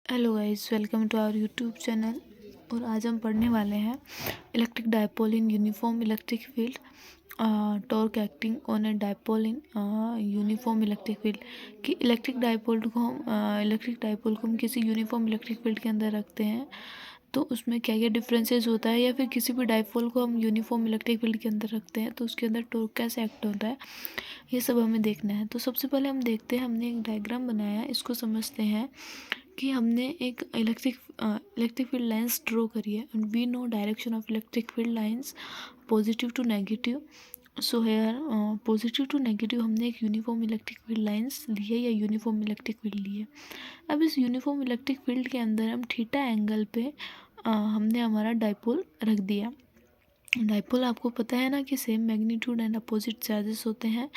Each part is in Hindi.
Hello guys, welcome to our YouTube channel. और आज हम पढ़ने वाले हैं electric dipole in uniform electric field, torque acting on a dipole in uniform electric field. कि इलेक्ट्रिक डायपोल को हम किसी यूनिफॉर्म इलेक्ट्रिक फील्ड के अंदर रखते हैं तो उसमें क्या क्या डिफरेंसेस होता है, या फिर किसी भी डायपोल को हम यूनिफॉर्म इलेक्ट्रिक फील्ड के अंदर रखते हैं तो उसके अंदर टॉर्क कैसे एक्ट होता है, ये सब हमें देखना है। तो सबसे पहले हम देखते हैं, हमने एक डायग्राम बनाया है, इसको समझते हैं कि हमने एक इलेक्ट्रिक फील्ड लाइंस ड्रॉ करी है and we know direction of electric field lines positive to negative. So here positive to negative हमने एक यूनिफॉर्म इलेक्ट्रिक फील्ड लाइंस ली है या यूनिफॉर्म इलेक्ट्रिक फील्ड ली है। अब इस यूनिफॉर्म इलेक्ट्रिक फील्ड के अंदर हम थीटा एंगल पे हमने हमारा डायपोल रख दिया। डायपोल आपको पता है ना कि same magnitude and opposite charges होते हैं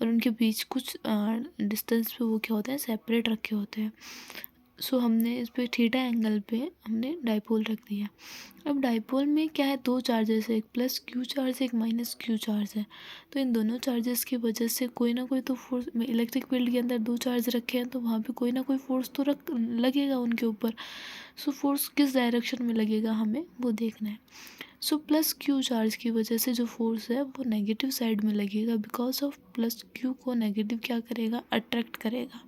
और उनके बीच कुछ डिस्टेंस पे वो क्या होते हैं, सेपरेट रखे होते हैं। सो हमने इस पे थीटा एंगल पे हमने डायपोल रख दिया। अब डायपोल में क्या है, दो चार्जेस है, एक प्लस क्यू चार्ज है, एक माइनस क्यू चार्ज है। तो इन दोनों चार्जेस की वजह से कोई ना कोई तो फोर्स, इलेक्ट्रिक फील्ड के अंदर दो चार्ज रखे हैं तो वहाँ पे कोई ना कोई फोर्स तो लगेगा उनके ऊपर। सो फोर्स किस डायरेक्शन में लगेगा हमें वो देखना है। सो प्लस क्यू चार्ज की वजह से जो फोर्स है वो नेगेटिव साइड में लगेगा, बिकॉज ऑफ प्लस क्यू को नेगेटिव क्या करेगा, अट्रैक्ट करेगा।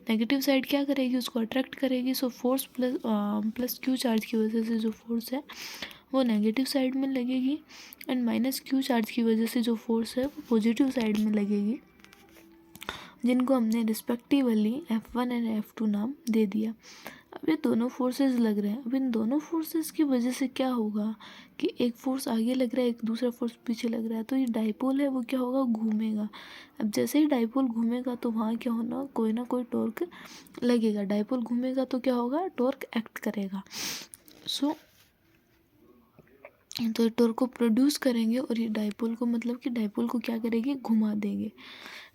नेगेटिव साइड क्या करेगी, उसको अट्रैक्ट करेगी। So force plus Q charge की वजह से जो फोर्स है वो नेगेटिव साइड में लगेगी एंड माइनस क्यू चार्ज की वजह से जो फोर्स है वो पॉजिटिव साइड में लगेगी, जिनको हमने रिस्पेक्टिवली F1 एंड F2 नाम दे दिया। अब ये दोनों फोर्सेस लग रहे हैं। अब इन दोनों फोर्सेस की वजह से क्या होगा कि एक फोर्स आगे लग रहा है, एक दूसरा फोर्स पीछे लग रहा है, तो ये डायपोल है वो क्या होगा, घूमेगा। अब जैसे ही डायपोल घूमेगा तो वहाँ क्या होना, कोई ना कोई टॉर्क लगेगा। डायपोल घूमेगा तो क्या होगा, टॉर्क एक्ट करेगा। सो तो टॉर्क को प्रोड्यूस करेंगे और ये डायपोल को, मतलब कि डायपोल को क्या करेगी, घुमा देंगे।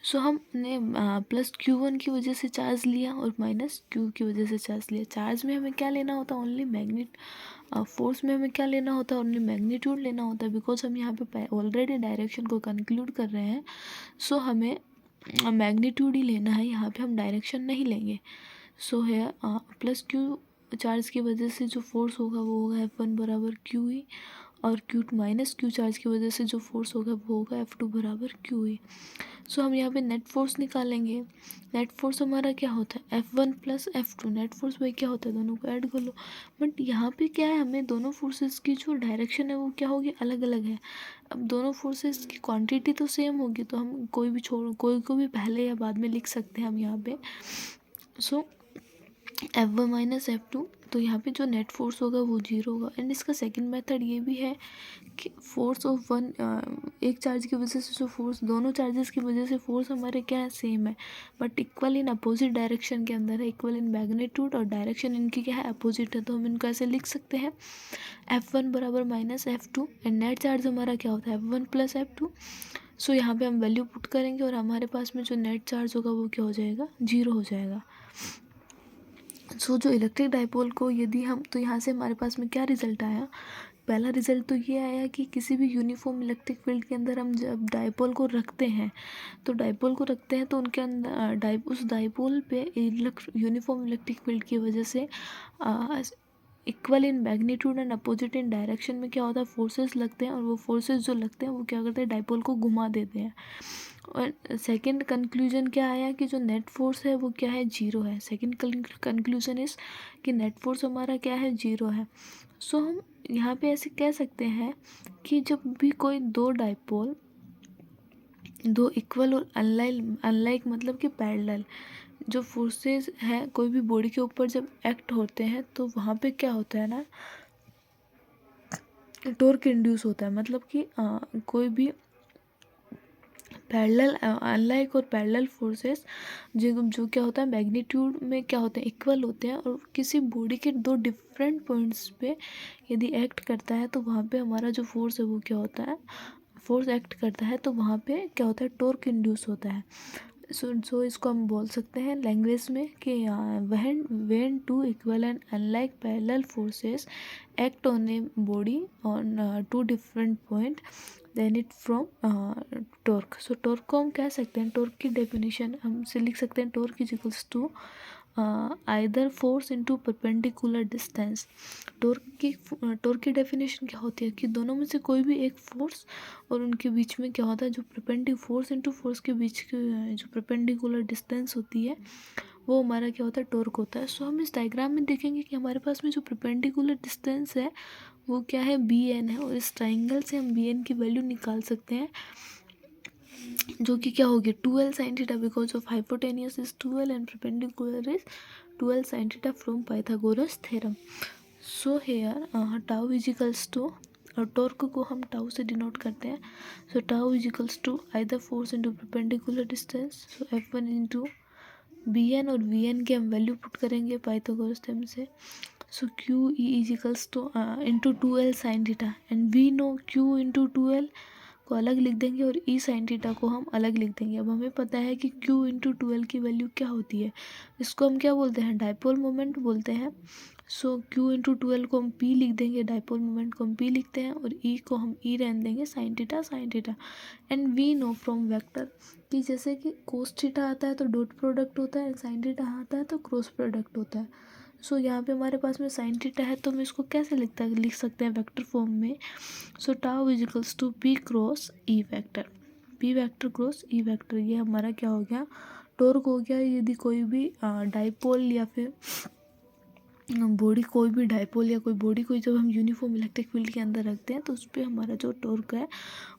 सो हमने प्लस Q1 की वजह से चार्ज लिया और माइनस Q की वजह से चार्ज लिया। चार्ज में हमें क्या लेना होता है, ओनली फोर्स में हमें क्या लेना होता है, ओनली मैग्नीट्यूड लेना होता है, बिकॉज हम यहाँ पे ऑलरेडी डायरेक्शन को कंक्लूड कर रहे हैं। सो हमें मैग्नीट्यूड ही लेना है, यहाँ पे हम डायरेक्शन नहीं लेंगे। सो है प्लस Q चार्ज की वजह से जो फोर्स होगा वो होगा F1 बराबर QE, और Q2 माइनस Q चार्ज की वजह से जो फोर्स होगा वो होगा F2 बराबर QE। सो हम यहाँ पे नेट फोर्स निकालेंगे। नेट फोर्स हमारा क्या होता है, F1 plus F2। Net force वही क्या होता है, दोनों को ऐड कर लो। बट यहाँ पे क्या है, हमें दोनों फोर्सेस की जो डायरेक्शन है वो क्या होगी, अलग अलग है। अब दोनों फोर्सेस की क्वांटिटी तो सेम होगी, तो हम कोई को भी पहले या बाद में लिख सकते हैं हम यहाँ पे। सो F1 माइनस F2, तो यहाँ पे जो नेट फोर्स होगा वो जीरो होगा। एंड इसका सेकंड मेथड ये भी है कि फोर्स ऑफ एक चार्ज की वजह से जो फोर्स, दोनों चार्जेस की वजह से फोर्स हमारे क्या है, सेम है, but equal in opposite direction के अंदर है, इक्वल इन मैग्नीट्यूड, और डायरेक्शन इनकी क्या है, अपोजिट है। तो हम इनको ऐसे लिख सकते हैं, F1 बराबर minus F2 and net charge हमारा क्या होता है, F1 प्लस F2। सो यहाँ पे हम वैल्यू पुट करेंगे और हमारे पास में जो नेट चार्ज होगा वो क्या हो जाएगा, जीरो हो जाएगा। सो जो इलेक्ट्रिक डायपोल को यदि हम, तो यहाँ से हमारे पास में क्या रिजल्ट आया, पहला रिजल्ट तो ये आया कि किसी भी यूनिफॉर्म इलेक्ट्रिक फील्ड के अंदर हम जब डायपोल को रखते हैं तो उनके अंदर उस डायपोल पे यूनिफॉर्म इलेक्ट्रिक फील्ड की वजह से equal in magnitude and opposite in direction में क्या होता है, फोर्सेस लगते हैं, और वो फोर्सेस जो लगते हैं वो क्या करते हैं, डायपोल को घुमा देते हैं। और सेकंड कंक्लूजन क्या आया कि जो नेट फोर्स है वो क्या है, जीरो है। सेकंड कंक्लूजन इस कि नेट फोर्स हमारा क्या है, जीरो है। सो हम यहाँ पे ऐसे कह सकते हैं कि जब भी कोई दो इक्वल और अनलाइक मतलब कि पैरेलल जो फोर्सेस हैं कोई भी बॉडी के ऊपर जब एक्ट होते हैं तो वहाँ पे क्या होता है ना, टॉर्क इंड्यूस होता है। मतलब कि कोई भी पैरेलल अनलाइक और पैरेलल फोर्सेस जो क्या होता है, मैग्नीट्यूड में क्या होते हैं, इक्वल होते हैं, और किसी बॉडी के दो डिफरेंट पॉइंट्स पे यदि एक्ट करता है तो वहाँ पे हमारा जो फोर्स है वो क्या होता है, फोर्स एक्ट करता है तो वहाँ पे क्या होता है, टॉर्क इंड्यूस होता है। सो इसको हम बोल सकते हैं लैंग्वेज में कि when two equal and unlike parallel forces act on a body on two different point then it from torque. So torque को हम कह सकते हैं, टॉर्क की डेफिनेशन हम से लिख सकते हैं, torque is equals to either force into perpendicular distance. Torque की डेफिनेशन क्या होती है कि दोनों में से कोई भी एक फोर्स और उनके बीच में क्या होता है, जो फोर्स इनटू फोर्स के बीच की जो परपेंडिकुलर डिस्टेंस होती है वो हमारा क्या होता है, टॉर्क होता है। सो हम इस डायग्राम में देखेंगे कि हमारे पास में जो परपेंडिकुलर डिस्टेंस है वो क्या है, बी एन है, और इस ट्राइंगल से हम बी एन की वैल्यू निकाल सकते हैं जो कि क्या होगी, 2l sin theta, because of hypotenuse is 2l and perpendicular is 2l sin theta from Pythagoras theorem. So here tau equals to, और टॉर्क को हम टाउ से डिनोट करते हैं। So tau equals to either force into perpendicular distance, so F1 into B N, और वी एन की हम वैल्यू पुट करेंगे पाइथागोरस थ्योरम से। So Q E equals to into 2l sin theta, and we no Q into 2l को अलग लिख देंगे और ई साइन थीटा को हम अलग लिख देंगे। अब हमें पता है कि क्यू इंटू 2l की वैल्यू क्या होती है, इसको हम क्या बोलते हैं, डाइपोल मोमेंट बोलते हैं। सो क्यू इंटू 2l को हम पी लिख देंगे, डाइपोल मोमेंट को हम पी लिखते हैं, और ई को हम ई रहने देंगे, sine theta. And we know from vector कि जैसे कि कोस थीटा आता है तो डॉट प्रोडक्ट होता है, साइन थीटा आता है तो क्रॉस प्रोडक्ट होता है। सो यहाँ पे हमारे पास में साइन थीटा है तो हम इसको कैसे लिख सकते हैं वेक्टर फॉर्म में। So tau equals to p cross E vector, p vector cross E vector, ये हमारा क्या हो गया, टॉर्क हो गया। यदि कोई भी डाइपोल या फिर बॉडी, कोई भी डाइपोल या कोई बॉडी को जब हम यूनिफॉर्म इलेक्ट्रिक फील्ड के अंदर रखते हैं तो उस पर हमारा जो टॉर्क है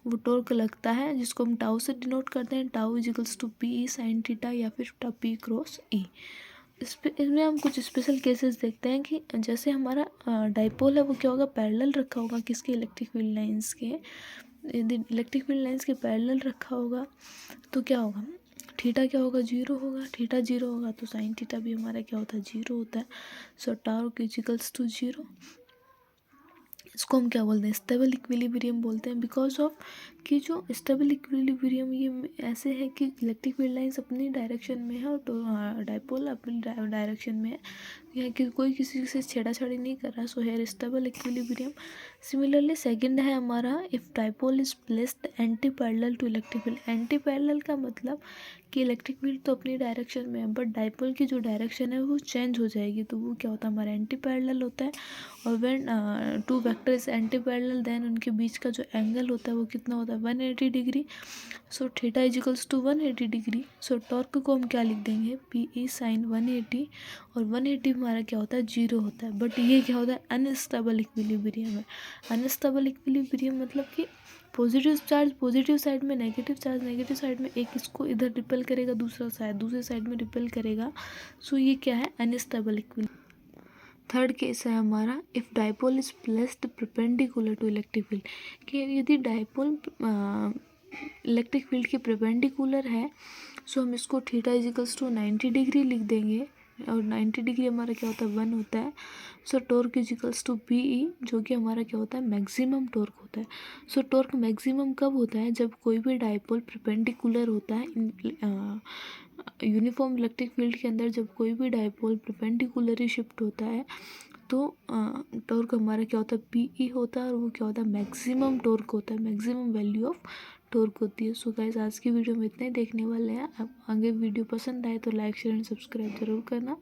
वो टॉर्क लगता है, जिसको हम टाउ से डिनोट करते हैं, tau equals to p E sine theta या फिर पी क्रॉस ई। इसमें हम कुछ स्पेशल केसेस देखते हैं कि जैसे हमारा डाइपोल है वो क्या होगा, पैरेलल रखा होगा किसके, इलेक्ट्रिक फील्ड लाइंस के। यदि इलेक्ट्रिक फील्ड लाइंस के पैरेलल रखा होगा तो क्या होगा, थीटा क्या होगा, जीरो होगा। थीटा जीरो होगा तो साइन थीटा भी हमारा क्या होता है, जीरो होता है। So tau equals to zero, इसको हम क्या बोलते हैं, स्टेबल इक्विलिब्रियम बोलते हैं। बिकॉज ऑफ कि जो स्टेबल इक्विलिब्रियम ये ऐसे है कि इलेक्ट्रिक फील्ड लाइंस अपनी डायरेक्शन में है और डाइपोल अपनी डायरेक्शन में है, यह कि कोई किसी से छेड़ाछाड़ी नहीं कर रहा। So here stable equilibrium. Similarly second है हमारा, if dipole is placed anti parallel to electric field. Anti parallel का मतलब कि इलेक्ट्रिक फील्ड तो अपनी डायरेक्शन में है बट डाइपोल की जो डायरेक्शन है वो चेंज हो जाएगी, तो वो क्या होता है, हमारा एंटी पैरेलल होता है। और when two vectors anti parallel then उनके बीच का जो एंगल होता है वो कितना होता है, 180 degree. So theta equals to 180 degree. So torque को हम क्या लिख देंगे, पी ई साइन 180, और 180 हमारा क्या होता है, जीरो होता है। बट ये क्या होता है, अनस्टेबल इक्विलिब्रियम है। अनस्टेबल इक्विलिब्रियम मतलब कि पॉजिटिव चार्ज पॉजिटिव साइड में, नेगेटिव चार्ज नेगेटिव साइड में, एक इसको इधर रिपेल करेगा, दूसरे साइड में रिपेल करेगा। सो ये क्या है, अनस्टेबल इक्विलिब्रियम। थर्ड केस है हमारा, if dipole is placed perpendicular to electric field, कि यदि डाइपोल इलेक्ट्रिक फील्ड के परपेंडिकुलर है, सो हम इसको थीटा इजिकल्स टू 90 डिग्री लिख देंगे, और 90 डिग्री हमारा क्या होता है, 1 होता है। So torque equals to p E, जो कि हमारा क्या होता है, मैक्सिमम टॉर्क होता है। सो टॉर्क मैक्सिमम कब होता है, जब कोई भी डाइपोल परपेंडिकुलर होता है। यूनिफॉर्म इलेक्ट्रिक फील्ड के अंदर जब कोई भी डाइपोल परपेंडिकुलरली शिफ्ट होता है तो टॉर्क हमारा क्या होता है, पी ई होता है, और वो क्या होता है, मैक्सिमम टॉर्क होता है, मैक्सिमम वैल्यू ऑफ टॉर्क होती है। सो गाइस, आज की वीडियो में इतना ही देखने वाले हैं। अब आगे वीडियो पसंद आए तो लाइक शेयर एंड सब्सक्राइब जरूर करना।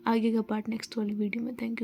आगे का पार्ट नेक्स्ट वाली वीडियो में। Thank you.